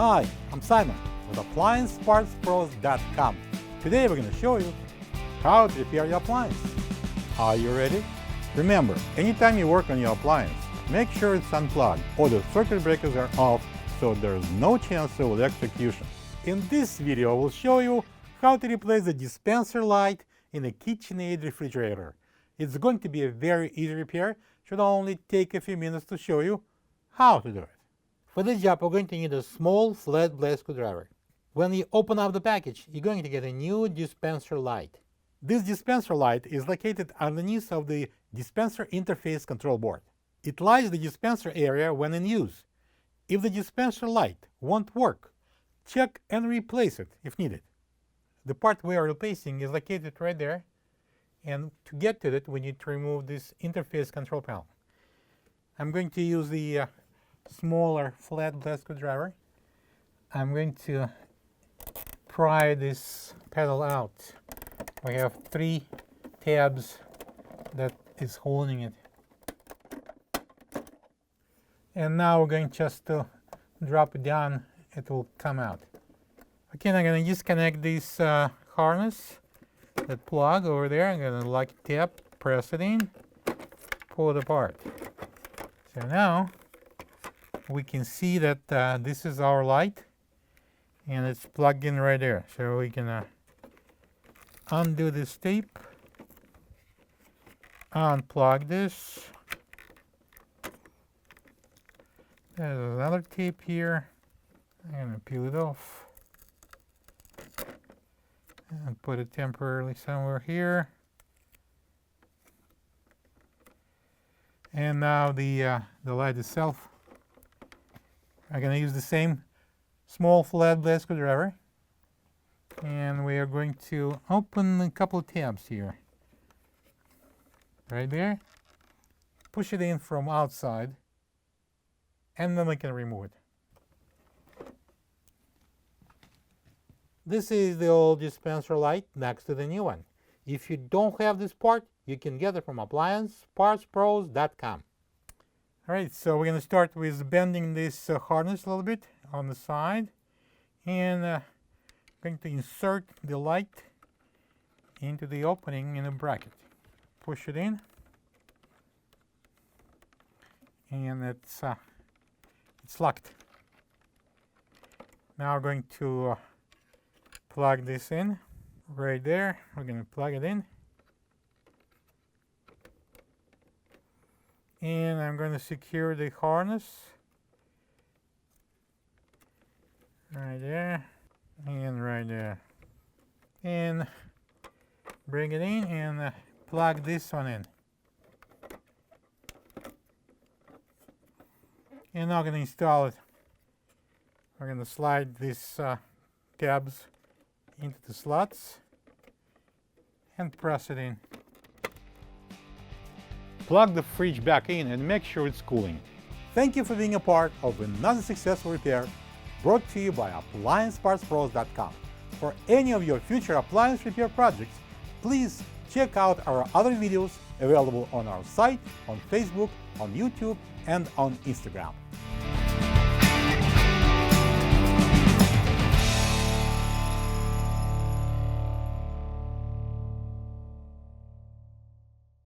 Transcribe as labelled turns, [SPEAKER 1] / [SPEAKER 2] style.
[SPEAKER 1] Hi, I'm Simon with AppliancePartsPros.com. Today we're going to show you how to repair your appliance. Are you ready? Remember, anytime you work on your appliance, make sure it's unplugged or the circuit breakers are off so there's no chance of electrocution. In this video, we'll show you how to replace the dispenser light in a KitchenAid refrigerator. It's going to be a very easy repair. Should only take a few minutes to show you how to do it. For this job, we're going to need a small flat blade screwdriver. When you open up the package, you're going to get a new dispenser light. This dispenser light is located underneath of the dispenser interface control board. It lights the dispenser area when in use. If the dispenser light won't work, check and replace it if needed. The part we are replacing is located right there, and to get to it, we need to remove this interface control panel. I'm going to use the smaller flat blade screwdriver. I'm going to pry this panel out. We have 3 tabs that is holding it. And now we're going just to drop it down, it will come out. Okay, I'm going to disconnect this harness, that plug over there. I'm going to lock it tab, press it in, pull it apart. So now we can see that this is our light and it's plugged in right there. So we can undo this tape, unplug this. There's another tape here. I'm going to peel it off and put it temporarily somewhere here. And now the light itself. I'm going to use the same small flat blade screwdriver, and we are going to open a couple of tabs here. Right there. Push it in from outside, and then we can remove it. This is the old dispenser light next to the new one. If you don't have this part, you can get it from AppliancePartsPros.com. Alright, so we're going to start with bending this harness a little bit on the side, and going to insert the light into the opening in the bracket. Push it in, and it's locked. Now we're going to plug this in right there. We're going to plug it in. And I'm going to secure the harness right there and right there. And bring it in and plug this one in. And now I'm going to install it. We're going to slide these tabs into the slots and press it in. Plug the fridge back in and make sure it's cooling. Thank you for being a part of another successful repair brought to you by AppliancePartsPros.com. For any of your future appliance repair projects, please check out our other videos available on our site, on Facebook, on YouTube, and on Instagram.